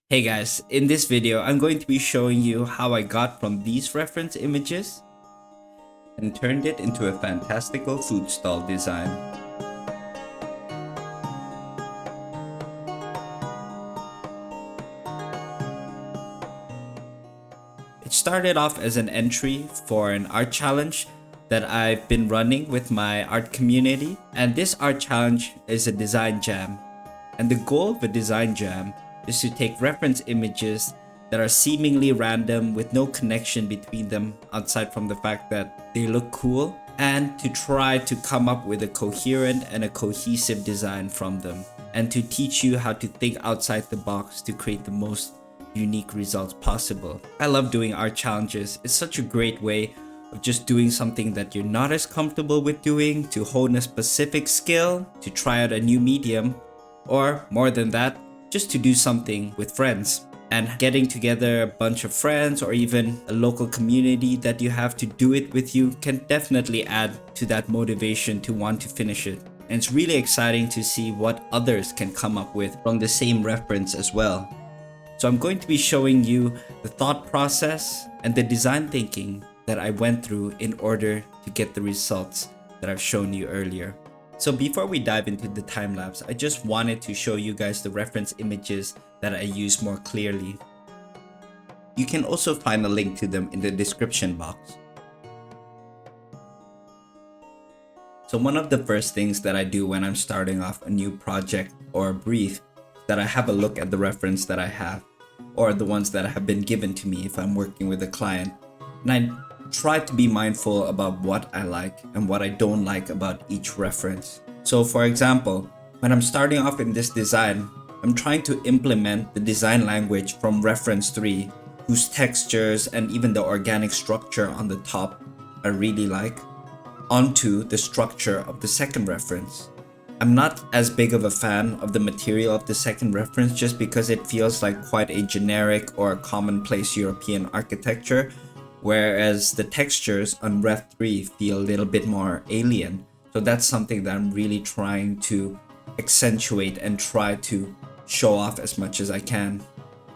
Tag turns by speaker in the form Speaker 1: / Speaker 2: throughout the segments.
Speaker 1: Hey guys, in this video I'm going to be showing you how I got from these reference images and turned it into a fantastical food stall design. It started off as an entry for an art challenge that I've been running with my art community, and this art challenge is a design jam. And the goal of a design jam is to take reference images that are seemingly random with no connection between them outside from the fact that they look cool, and to try to come up with a coherent and a cohesive design from them, and to teach you how to think outside the box to create the most unique results possible. I love doing art challenges. It's such a great way of just doing something that you're not as comfortable with doing, to hone a specific skill, to try out a new medium, or more than that, just to do something with friends. And getting together a bunch of friends or even a local community that you have to do it with you can definitely add to that motivation to want to finish it. And it's really exciting to see what others can come up with from the same reference as well. So I'm going to be showing you the thought process and the design thinking that I went through in order to get the results that I've shown you earlier. So before we dive into the time lapse, I just wanted to show you guys the reference images that I use more clearly. You can also find a link to them in the description box. So one of the first things that I do when I'm starting off a new project or a brief, that I have a look at the reference that I have, or the ones that have been given to me if I'm working with a client. And I try to be mindful about what I like and what I don't like about each reference. So for example, when I'm starting off in this design, I'm trying to implement the design language from reference 3, whose textures and even the organic structure on the top I really like, onto the structure of the second reference. I'm not as big of a fan of the material of the second reference just because it feels like quite a generic or commonplace European architecture, whereas the textures on Ref 3 feel a little bit more alien. So that's something that I'm really trying to accentuate and try to show off as much as I can.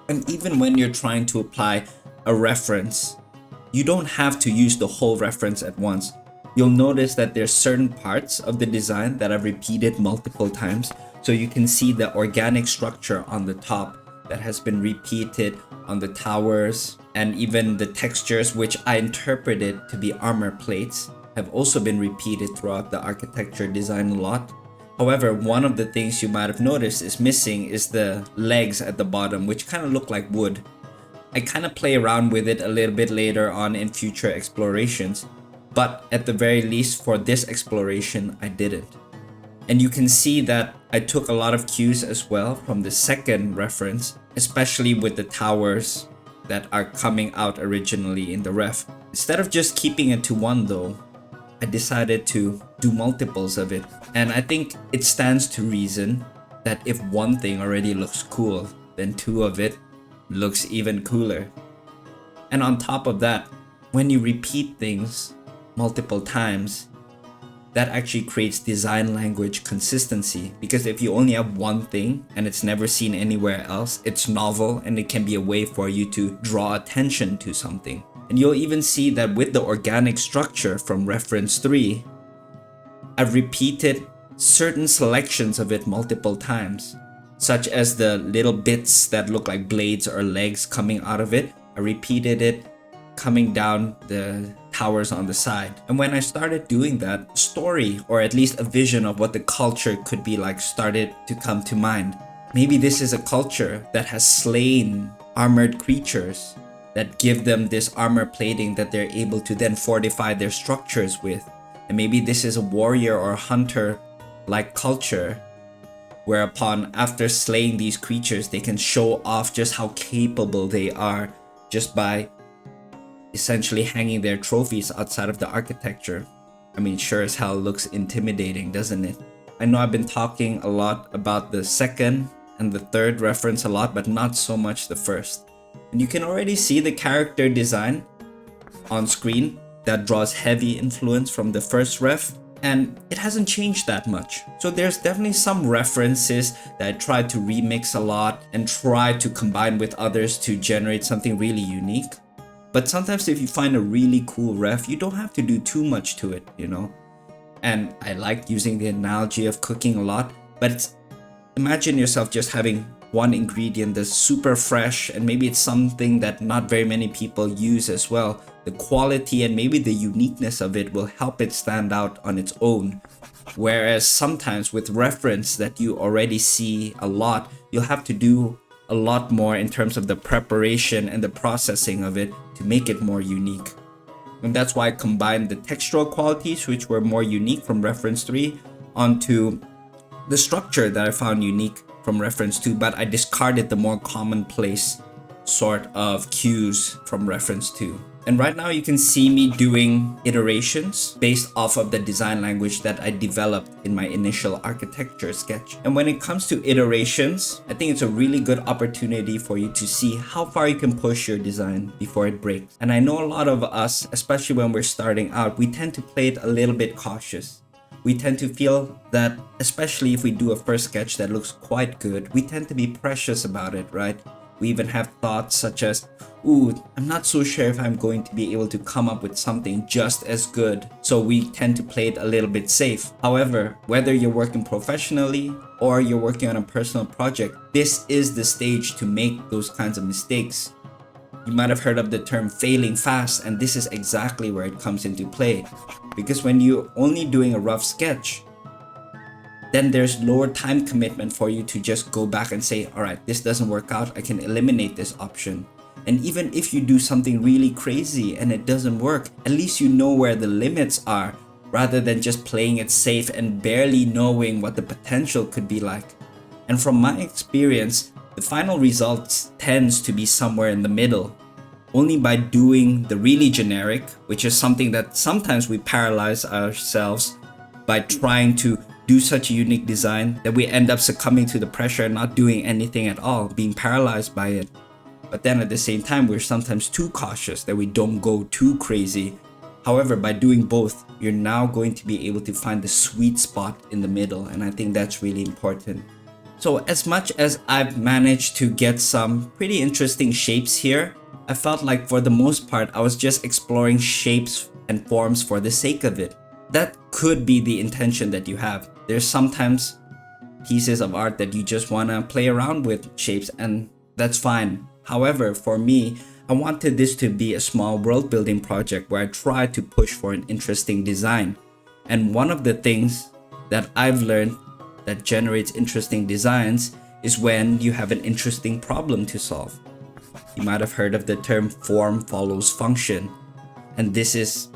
Speaker 1: And even when you're trying to apply a reference, you don't have to use the whole reference at once. You'll notice that there's certain parts of the design that I've repeated multiple times. So you can see the organic structure on the top that has been repeated on the towers, and even the textures, which I interpreted to be armor plates, have also been repeated throughout the architecture design a lot. However, one of the things you might have noticed is missing is the legs at the bottom, which kind of look like wood. I kind of play around with it a little bit later on in future explorations, but at the very least for this exploration, I didn't. And you can see that I took a lot of cues as well from the second reference, especially with the towers that are coming out originally in the ref. Instead of just keeping it to one though, I decided to do multiples of it. And I think it stands to reason that if one thing already looks cool, then two of it looks even cooler. And on top of that, when you repeat things multiple times, that actually creates design language consistency, because if you only have one thing and it's never seen anywhere else, it's novel and it can be a way for you to draw attention to something. And you'll even see that with the organic structure from reference 3, I've repeated certain selections of it multiple times, such as the little bits that look like blades or legs coming out of it. I repeated it coming down the towers on the side. And when I started doing that, story, or at least a vision of what the culture could be like, started to come to mind. Maybe this is a culture that has slain armored creatures that give them this armor plating that they're able to then fortify their structures with. And maybe this is a warrior or hunter like culture, whereupon after slaying these creatures, they can show off just how capable they are just by essentially hanging their trophies outside of the architecture. I mean, sure as hell looks intimidating, doesn't it? I know I've been talking a lot about the second and the third reference a lot, but not so much the first. And you can already see the character design on screen that draws heavy influence from the first ref. and it hasn't changed that much. So there's definitely some references that I tried to remix a lot and try to combine with others to generate something really unique. But sometimes if you find a really cool ref, you don't have to do too much to it, you know? And I like using the analogy of cooking a lot, but imagine yourself just having one ingredient that's super fresh, and maybe it's something that not very many people use as well. The quality and maybe the uniqueness of it will help it stand out on its own. Whereas sometimes with reference that you already see a lot, you'll have to do a lot more in terms of the preparation and the processing of it to make it more unique. And that's why I combined the textural qualities, which were more unique from reference 3, onto the structure that I found unique from reference 2, but I discarded the more commonplace sort of cues from reference 2. And right now you can see me doing iterations based off of the design language that I developed in my initial architecture sketch. And when it comes to iterations, I think it's a really good opportunity for you to see how far you can push your design before it breaks. And I know a lot of us, especially when we're starting out, we tend to play it a little bit cautious. We tend to feel that, especially if we do a first sketch that looks quite good, we tend to be precious about it, right? We even have thoughts such as, ooh, I'm not so sure if I'm going to be able to come up with something just as good. So we tend to play it a little bit safe. However, whether you're working professionally or you're working on a personal project, this is the stage to make those kinds of mistakes. You might have heard of the term failing fast, and this is exactly where it comes into play. Because when you're only doing a rough sketch, then there's lower time commitment for you to just go back and say, all right, this doesn't work out, I can eliminate this option. And even if you do something really crazy and it doesn't work, at least you know where the limits are, rather than just playing it safe and barely knowing what the potential could be like. And from my experience, the final result tends to be somewhere in the middle. Only by doing the really generic, which is something that sometimes we paralyze ourselves by trying to do such a unique design that we end up succumbing to the pressure and not doing anything at all, being paralyzed by it. But then at the same time, we're sometimes too cautious that we don't go too crazy. However, by doing both, you're now going to be able to find the sweet spot in the middle, and I think that's really important. So as much as I've managed to get some pretty interesting shapes here, I felt like for the most part, I was just exploring shapes and forms for the sake of it. That could be the intention that you have. There's sometimes pieces of art that you just want to play around with shapes, and that's fine. However, for me, I wanted this to be a small world building project where I tried to push for an interesting design. And one of the things that I've learned that generates interesting designs is when you have an interesting problem to solve. You might have heard of the term form follows function, and this is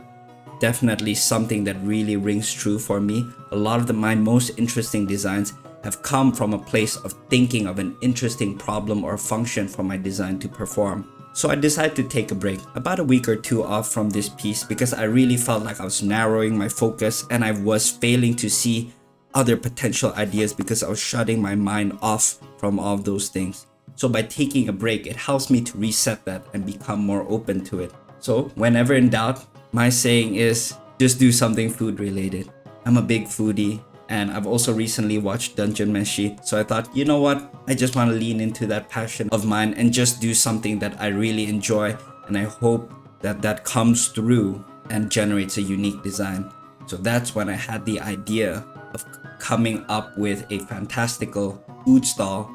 Speaker 1: definitely something that really rings true for me. A lot of my most interesting designs have come from a place of thinking of an interesting problem or function for my design to perform. So I decided to take a break, about a week or two off from this piece, because I really felt like I was narrowing my focus and I was failing to see other potential ideas because I was shutting my mind off from all of those things. So by taking a break, it helps me to reset that and become more open to it. So whenever in doubt, my saying is just do something food related. I'm a big foodie, and I've also recently watched Dungeon Meshi, so I thought, you know what, I just want to lean into that passion of mine and just do something that I really enjoy, and I hope that that comes through and generates a unique design. So that's when I had the idea of coming up with a fantastical food stall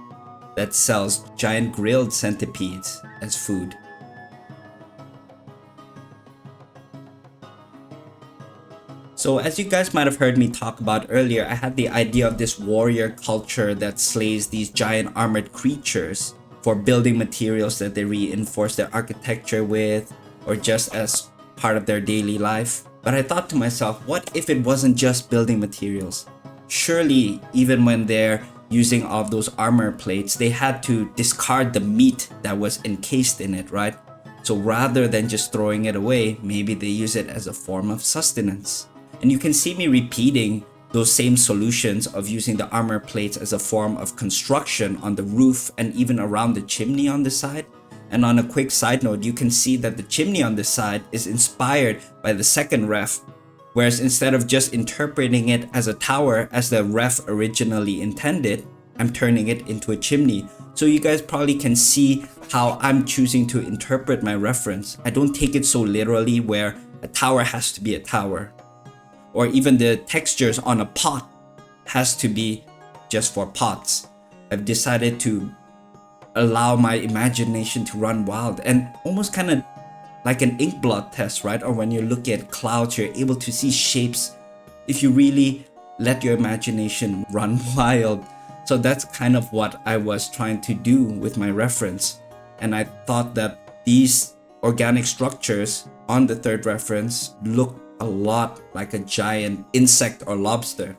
Speaker 1: that sells giant grilled centipedes as food. So as you guys might have heard me talk about earlier, I had the idea of this warrior culture that slays these giant armored creatures for building materials that they reinforce their architecture with, or just as part of their daily life. But I thought to myself, what if it wasn't just building materials? Surely, even when they're using all of those armor plates, they had to discard the meat that was encased in it, right? So rather than just throwing it away, maybe they use it as a form of sustenance. And you can see me repeating those same solutions of using the armor plates as a form of construction on the roof and even around the chimney on the side. And on a quick side note, you can see that the chimney on the side is inspired by the second ref Whereas instead of just interpreting it as a tower as the ref originally intended, I'm turning it into a chimney. So you guys probably can see how I'm choosing to interpret my reference. I don't take it so literally where a tower has to be a tower, or even the textures on a pot has to be just for pots. I've decided to allow my imagination to run wild, and almost kind of like an ink blot test, right? Or when you look at clouds, you're able to see shapes if you really let your imagination run wild. So that's kind of what I was trying to do with my reference. And I thought that these organic structures on the third reference look a lot like a giant insect or lobster.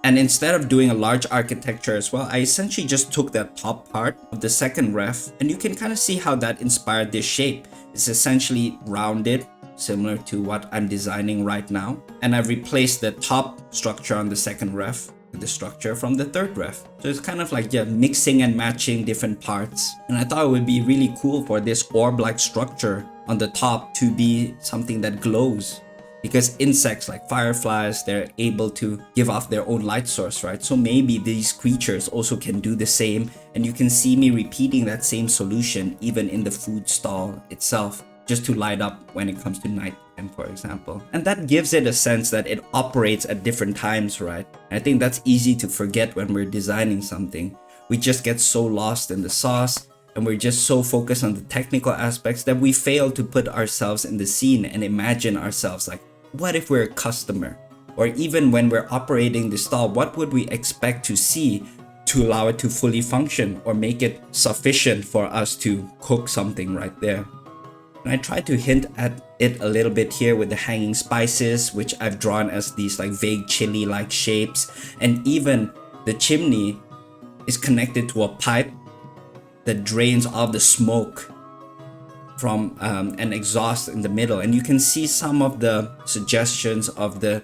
Speaker 1: And instead of doing a large architecture as well, I essentially just took that top part of the second ref, and you can kind of see how that inspired this shape. It's essentially rounded, similar to what I'm designing right now. And I've replaced the top structure on the second ref with the structure from the third ref. So it's kind of like, yeah, mixing and matching different parts. And I thought it would be really cool for this orb-like structure on the top to be something that glows. Because insects like fireflies, they're able to give off their own light source, right? So maybe these creatures also can do the same, and you can see me repeating that same solution even in the food stall itself, just to light up when it comes to nighttime, for example. And that gives it a sense that it operates at different times, right? And I think that's easy to forget when we're designing something. We just get so lost in the sauce, and we're just so focused on the technical aspects that we fail to put ourselves in the scene and imagine ourselves like, what if we're a customer? Or even when we're operating the stall, what would we expect to see to allow it to fully function or make it sufficient for us to cook something right there? And I try to hint at it a little bit here with the hanging spices, which I've drawn as these like vague chili-like shapes. And even the chimney is connected to a pipe that drains off the smoke from an exhaust in the middle. And you can see some of the suggestions of the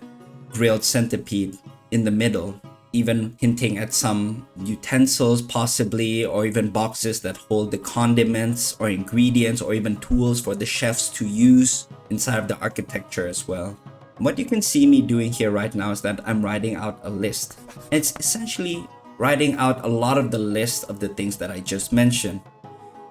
Speaker 1: grilled centipede in the middle, even hinting at some utensils possibly, or even boxes that hold the condiments or ingredients, or even tools for the chefs to use inside of the architecture as well. What you can see me doing here right now is that I'm writing out a list. It's essentially writing out a lot of the list of the things that I just mentioned.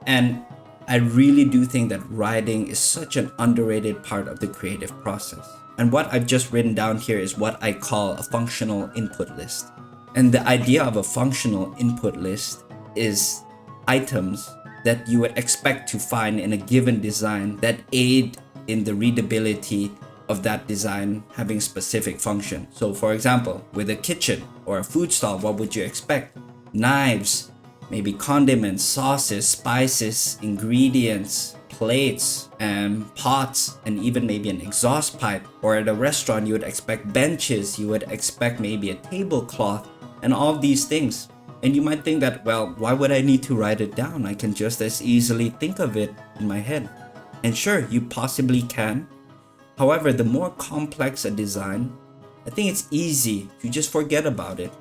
Speaker 1: And I really do think that writing is such an underrated part of the creative process. And what I've just written down here is what I call a functional input list. And the idea of a functional input list is items that you would expect to find in a given design that aid in the readability of that design having specific function. So for example, with a kitchen or a food stall, what would you expect? Knives, maybe condiments, sauces, spices, ingredients, plates, and pots, and even maybe an exhaust pipe. Or at a restaurant, you would expect benches, you would expect maybe a tablecloth, and all of these things. And you might think that, well, why would I need to write it down? I can just as easily think of it in my head. And sure, you possibly can. However, the more complex a design, I think it's easy to just forget about it.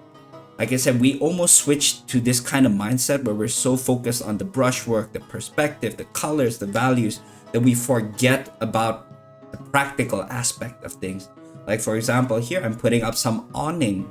Speaker 1: Like I said, we almost switched to this kind of mindset where we're so focused on the brushwork, the perspective, the colors, the values, that we forget about the practical aspect of things. Like for example, here I'm putting up some awning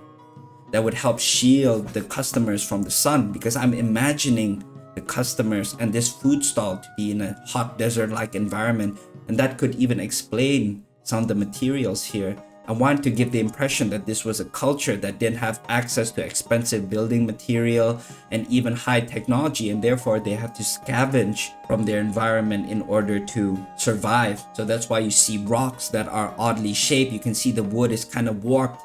Speaker 1: that would help shield the customers from the sun, because I'm imagining the customers and this food stall to be in a hot desert-like environment, and that could even explain some of the materials here. I wanted to give the impression that this was a culture that didn't have access to expensive building material and even high technology, and therefore they have to scavenge from their environment in order to survive. So that's why you see rocks that are oddly shaped. You can see the wood is kind of warped,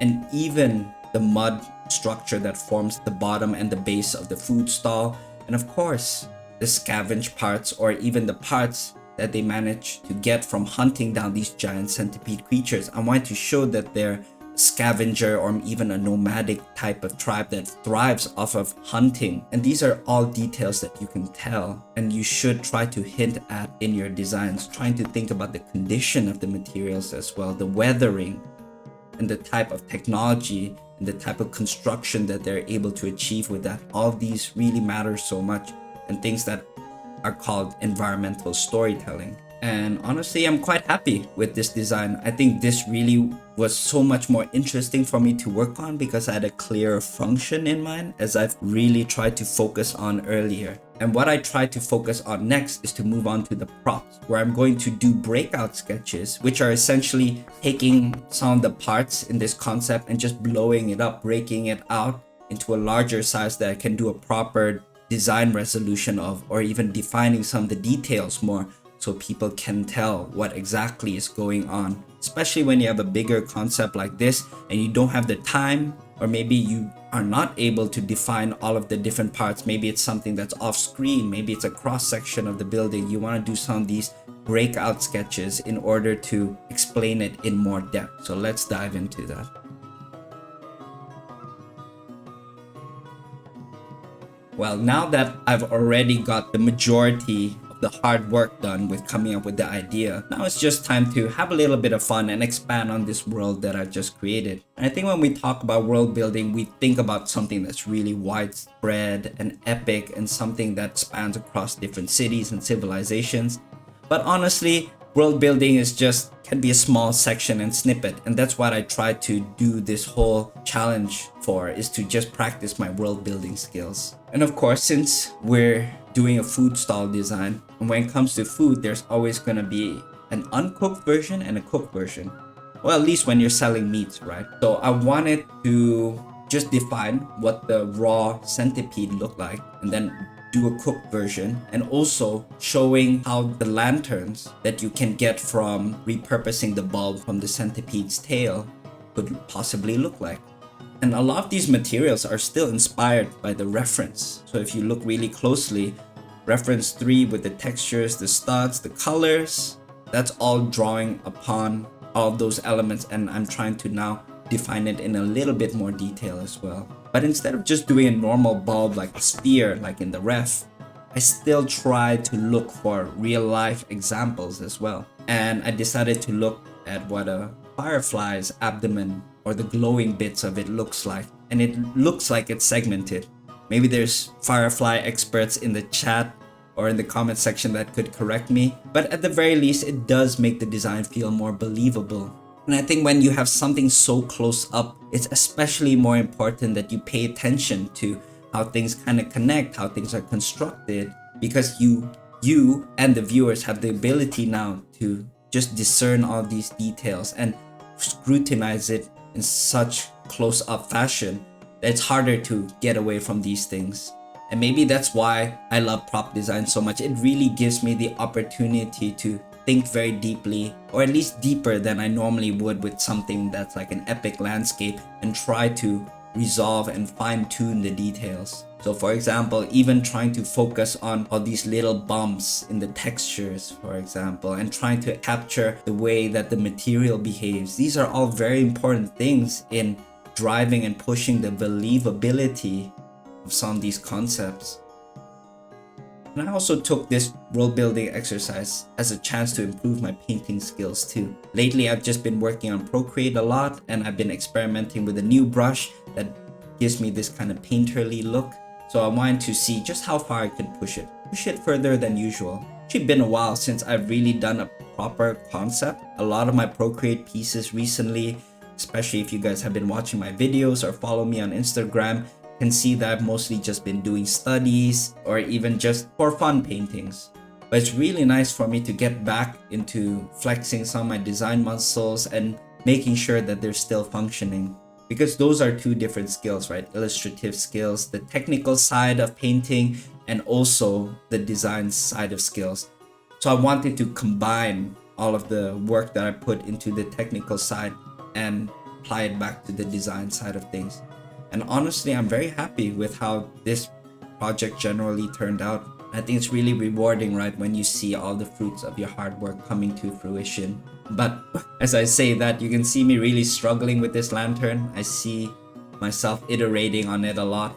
Speaker 1: and even the mud structure that forms the bottom and the base of the food stall. And of course, the scavenge parts, or even the parts that they manage to get from hunting down these giant centipede creatures. I wanted to show that they're a scavenger or even a nomadic type of tribe that thrives off of hunting. And these are all details that you can tell, and you should try to hint at in your designs, trying to think about the condition of the materials as well, the weathering, and the type of technology and the type of construction that they're able to achieve with that. All these really matter so much, and things that are called environmental storytelling. And honestly, I'm quite happy with this design. I think this really was so much more interesting for me to work on because I had a clearer function in mind, as I've really tried to focus on earlier. And what I tried to focus on next is to move on to the props, where I'm going to do breakout sketches, which are essentially taking some of the parts in this concept and just blowing it up, breaking it out into a larger size that I can do a proper design resolution of, or even defining some of the details more so people can tell what exactly is going on. Especially when you have a bigger concept like this and you don't have the time, or maybe you are not able to define all of the different parts. Maybe it's something that's off screen, maybe it's a cross section of the building. You want to do some of these breakout sketches in order to explain it in more depth. So let's dive into that. Well, now that I've already got the majority of the hard work done with coming up with the idea, now it's just time to have a little bit of fun and expand on this world that I've just created. And I think when we talk about world building, we think about something that's really widespread and epic and something that spans across different cities and civilizations. But honestly, world building is just can be a small section and snippet, and that's what I try to do this whole challenge for, is to just practice my world building skills. And of course, since we're doing a food stall design, and when it comes to food, there's always going to be an uncooked version and a cooked version. Well, at least when you're selling meats, right? So I wanted to just define what the raw centipede looked like, and then do a cooked version, and also showing how the lanterns that you can get from repurposing the bulb from the centipede's tail could possibly look like. And a lot of these materials are still inspired by the reference. So if you look really closely, reference 3 with the textures, the studs, the colors, that's all drawing upon all those elements, and I'm trying to now define it in a little bit more detail as well. But instead of just doing a normal bulb like a sphere like in the ref, I still try to look for real life examples as well. And I decided to look at what a firefly's abdomen or the glowing bits of it looks like. And it looks like it's segmented. Maybe there's firefly experts in the chat or in the comment section that could correct me. But at the very least, it does make the design feel more believable. And I think when you have something so close up, it's especially more important that you pay attention to how things kind of connect, how things are constructed, because you and the viewers have the ability now to just discern all these details and scrutinize it in such close up fashion that it's harder to get away from these things. And maybe that's why I love prop design so much. It really gives me the opportunity to think very deeply, or at least deeper than I normally would with something that's like an epic landscape, and try to resolve and fine-tune the details. So for example, even trying to focus on all these little bumps in the textures, for example, and trying to capture the way that the material behaves. These are all very important things in driving and pushing the believability of some of these concepts. And I also took this world building exercise as a chance to improve my painting skills too. Lately, I've just been working on Procreate a lot, and I've been experimenting with a new brush that gives me this kind of painterly look. So I wanted to see just how far I could push it further than usual. It's actually been a while since I've really done a proper concept. A lot of my Procreate pieces recently, especially if you guys have been watching my videos or follow me on Instagram, can see that I've mostly just been doing studies or even just for fun paintings. But it's really nice for me to get back into flexing some of my design muscles and making sure that they're still functioning. Because those are two different skills, right? Illustrative skills, the technical side of painting, and also the design side of skills. So I wanted to combine all of the work that I put into the technical side and apply it back to the design side of things. And honestly, I'm very happy with how this project generally turned out. I think it's really rewarding, right, when you see all the fruits of your hard work coming to fruition. But as I say that, you can see me really struggling with this lantern. I see myself iterating on it a lot.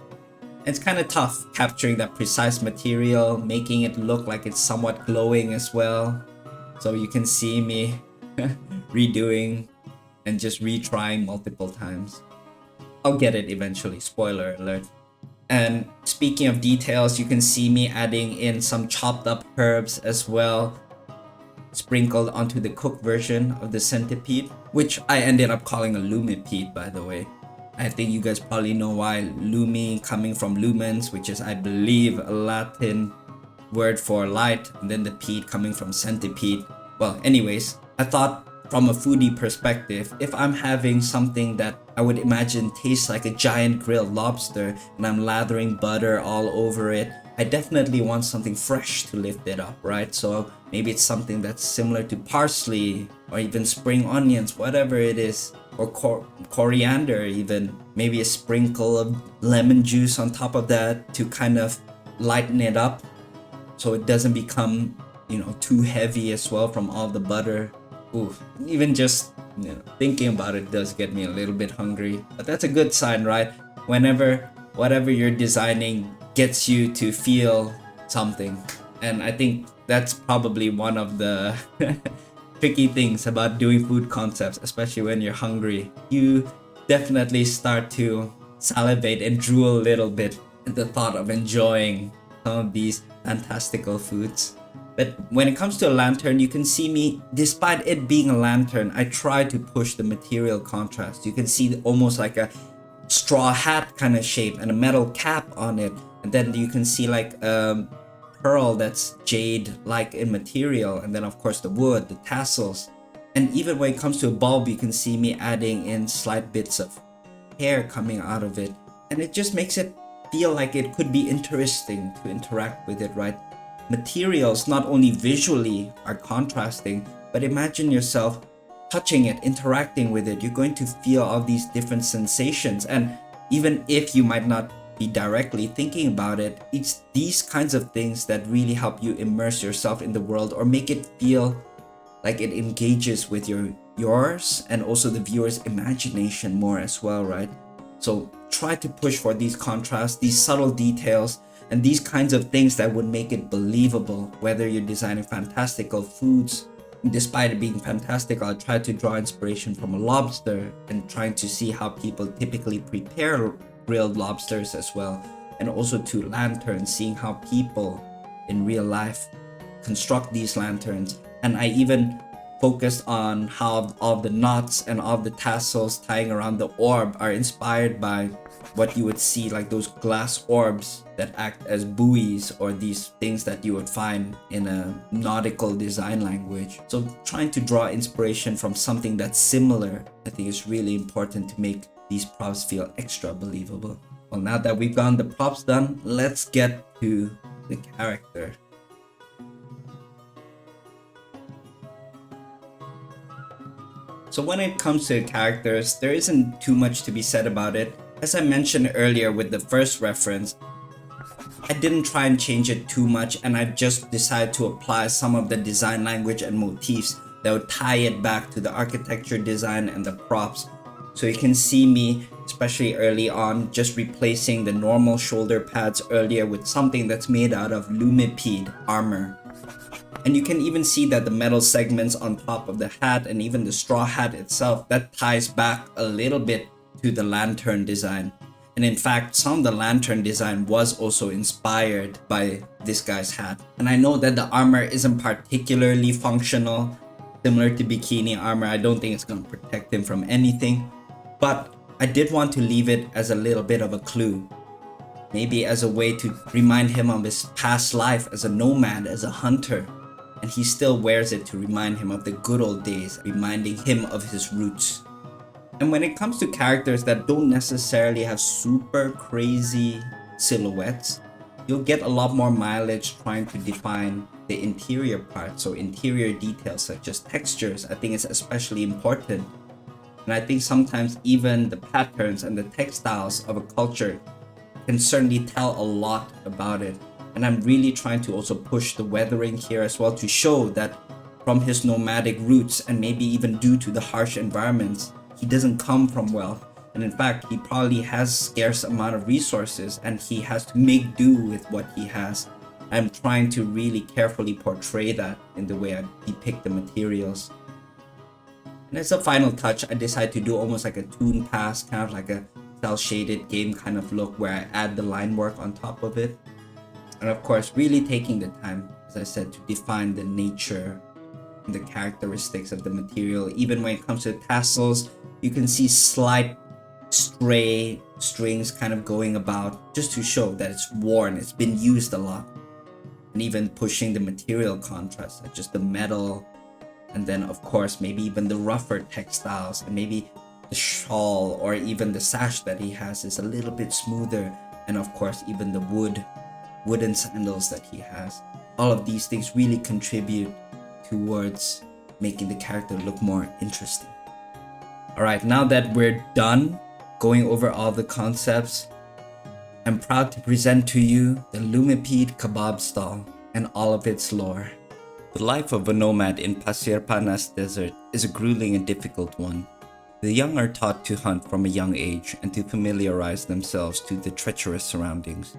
Speaker 1: It's kind of tough capturing that precise material, making it look like it's somewhat glowing as well. So you can see me redoing and just retrying multiple times. I'll get it eventually, spoiler alert. And speaking of details, you can see me adding in some chopped up herbs as well. sprinkled onto the cooked version of the centipede, which I ended up calling a lumipede, by the way. I think you guys probably know why. Lumi coming from lumens, which is, I believe, a Latin word for light, and then the pede coming from centipede. Well, anyways, I thought from a foodie perspective, if I'm having something that I would imagine tastes like a giant grilled lobster and I'm lathering butter all over it, I definitely want something fresh to lift it up, right? So maybe it's something that's similar to parsley or even spring onions, whatever it is, or coriander even. Maybe a sprinkle of lemon juice on top of that to kind of lighten it up so it doesn't become, too heavy as well from all the butter. Ooh, even just thinking about it does get me a little bit hungry. But that's a good sign, right? Whenever whatever you're designing gets you to feel something. And I think that's probably one of the tricky things about doing food concepts, especially when you're hungry. You definitely start to salivate and drool a little bit at the thought of enjoying some of these fantastical foods. But when it comes to a lantern, you can see me, despite it being a lantern, I try to push the material contrast. You can see almost like a straw hat kind of shape and a metal cap on it. And then you can see like a pearl that's jade-like in material. And then of course the wood, the tassels. And even when it comes to a bulb, you can see me adding in slight bits of hair coming out of it. And it just makes it feel like it could be interesting to interact with it, right? Materials not only visually are contrasting, but imagine yourself touching it, interacting with it. You're going to feel all these different sensations. And even if you might not be directly thinking about it, it's these kinds of things that really help you immerse yourself in the world or make it feel like it engages with yours and also the viewer's imagination more as well, right? So try to push for these contrasts, these subtle details, and these kinds of things that would make it believable. Whether you're designing fantastical foods, despite it being fantastical, I try to draw inspiration from a lobster and trying to see how people typically prepare grilled lobsters as well. And also to lanterns, seeing how people in real life construct these lanterns. And I even focused on how all the knots and all the tassels tying around the orb are inspired by what you would see, like those glass orbs that act as buoys, or these things that you would find in a nautical design language. So trying to draw inspiration from something that's similar, I think is really important to make these props feel extra believable. Well, now that we've gotten the props done, let's get to the character. So when it comes to characters, there isn't too much to be said about it. As I mentioned earlier with the first reference, I didn't try and change it too much, and I just decided to apply some of the design language and motifs that would tie it back to the architecture, design, and the props. So you can see me, especially early on, just replacing the normal shoulder pads earlier with something that's made out of lumipede armor. And you can even see that the metal segments on top of the hat and even the straw hat itself, that ties back a little bit to the lantern design. And in fact, some of the lantern design was also inspired by this guy's hat. And I know that the armor isn't particularly functional, similar to bikini armor. I don't think it's going to protect him from anything. But I did want to leave it as a little bit of a clue. Maybe as a way to remind him of his past life as a nomad, as a hunter. And he still wears it to remind him of the good old days, reminding him of his roots. And when it comes to characters that don't necessarily have super crazy silhouettes, you'll get a lot more mileage trying to define the interior parts, so interior details such as textures. I think it's especially important. And I think sometimes even the patterns and the textiles of a culture can certainly tell a lot about it. And I'm really trying to also push the weathering here as well to show that from his nomadic roots, and maybe even due to the harsh environments, he doesn't come from wealth. And in fact, he probably has scarce amount of resources and he has to make do with what he has. I'm trying to really carefully portray that in the way I depict the materials. And as a final touch, I decided to do almost like a toon pass, kind of like a cel shaded game kind of look where I add the line work on top of it. And of course, really taking the time, as I said, to define the nature the characteristics of the material. Even when it comes to tassels, you can see slight stray strings kind of going about, just to show that it's worn, it's been used a lot. And even pushing the material contrast, like just the metal, and then of course maybe even the rougher textiles, and maybe the shawl or even the sash that he has is a little bit smoother, and of course even the wooden sandals that he has. All of these things really contribute towards making the character look more interesting. Alright, now that we're done going over all the concepts, I'm proud to present to you the Lumipede kebab stall and all of its lore. The life of a nomad in Pasir Panas Desert is a grueling and difficult one. The young are taught to hunt from a young age and to familiarize themselves to the treacherous surroundings.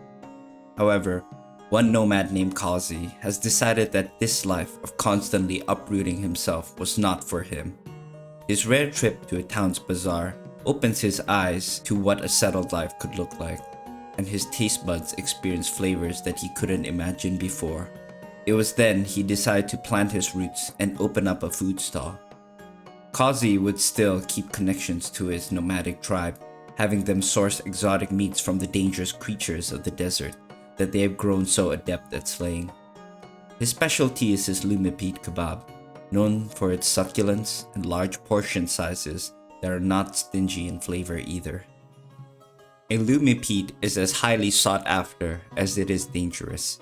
Speaker 1: However, one nomad named Kazi has decided that this life of constantly uprooting himself was not for him. His rare trip to a town's bazaar opens his eyes to what a settled life could look like, and his taste buds experience flavors that he couldn't imagine before. It was then he decided to plant his roots and open up a food stall. Kazi would still keep connections to his nomadic tribe, having them source exotic meats from the dangerous creatures of the desert that they have grown so adept at slaying. His specialty is his Lumipede kebab, known for its succulence and large portion sizes that are not stingy in flavor either. A Lumipede is as highly sought after as it is dangerous.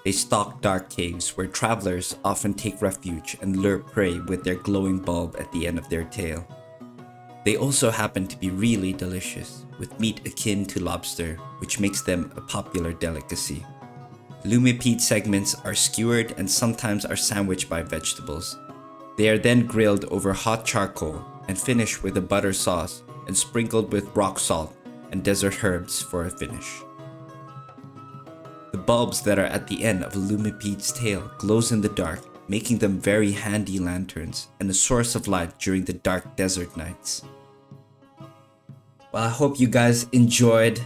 Speaker 1: They stalk dark caves where travelers often take refuge and lure prey with their glowing bulb at the end of their tail. They also happen to be really delicious, with meat akin to lobster, which makes them a popular delicacy. Lumipede segments are skewered and sometimes are sandwiched by vegetables. They are then grilled over hot charcoal and finished with a butter sauce and sprinkled with rock salt and desert herbs for a finish. The bulbs that are at the end of a Lumipede's tail glows in the dark, making them very handy lanterns and a source of light during the dark desert nights. Well, I hope you guys enjoyed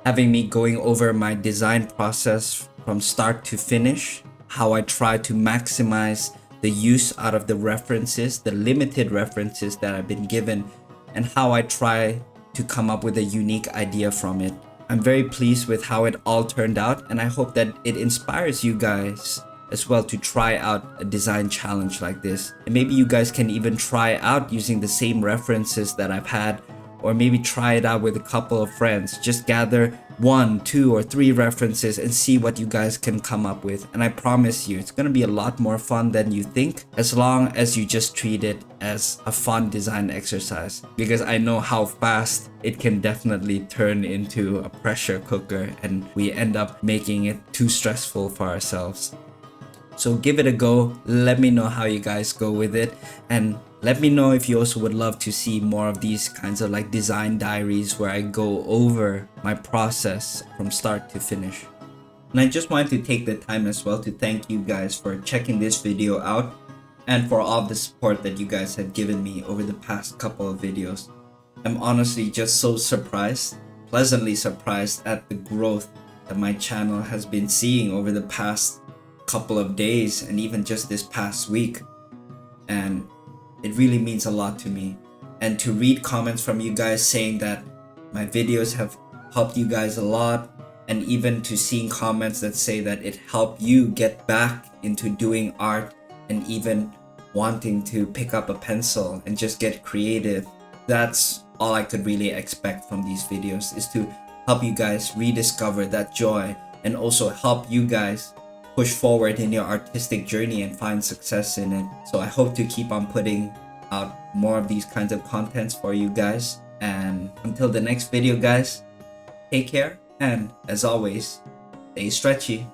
Speaker 1: having me going over my design process from start to finish, how I try to maximize the use out of the references, the limited references that I've been given, and how I try to come up with a unique idea from it. I'm very pleased with how it all turned out, and I hope that it inspires you guys as well to try out a design challenge like this. And maybe you guys can even try out using the same references that I've had, or maybe try it out with a couple of friends. Just gather 1, 2, or 3 references and see what you guys can come up with. And I promise you, it's gonna be a lot more fun than you think, as long as you just treat it as a fun design exercise. Because I know how fast it can definitely turn into a pressure cooker and we end up making it too stressful for ourselves. So give it a go, let me know how you guys go with it, and let me know if you also would love to see more of these kinds of like design diaries where I go over my process from start to finish. And I just wanted to take the time as well to thank you guys for checking this video out and for all the support that you guys have given me over the past couple of videos. I'm honestly just so surprised, pleasantly surprised at the growth that my channel has been seeing over the past couple of days and even just this past week. And it really means a lot to me. And to read comments from you guys saying that my videos have helped you guys a lot, and even to seeing comments that say that it helped you get back into doing art and even wanting to pick up a pencil and just get creative. That's all I could really expect from these videos, is to help you guys rediscover that joy and also help you guys push forward in your artistic journey and find success in it. So I hope to keep on putting out more of these kinds of contents for you guys. And until the next video, guys, take care, and as always, stay stretchy.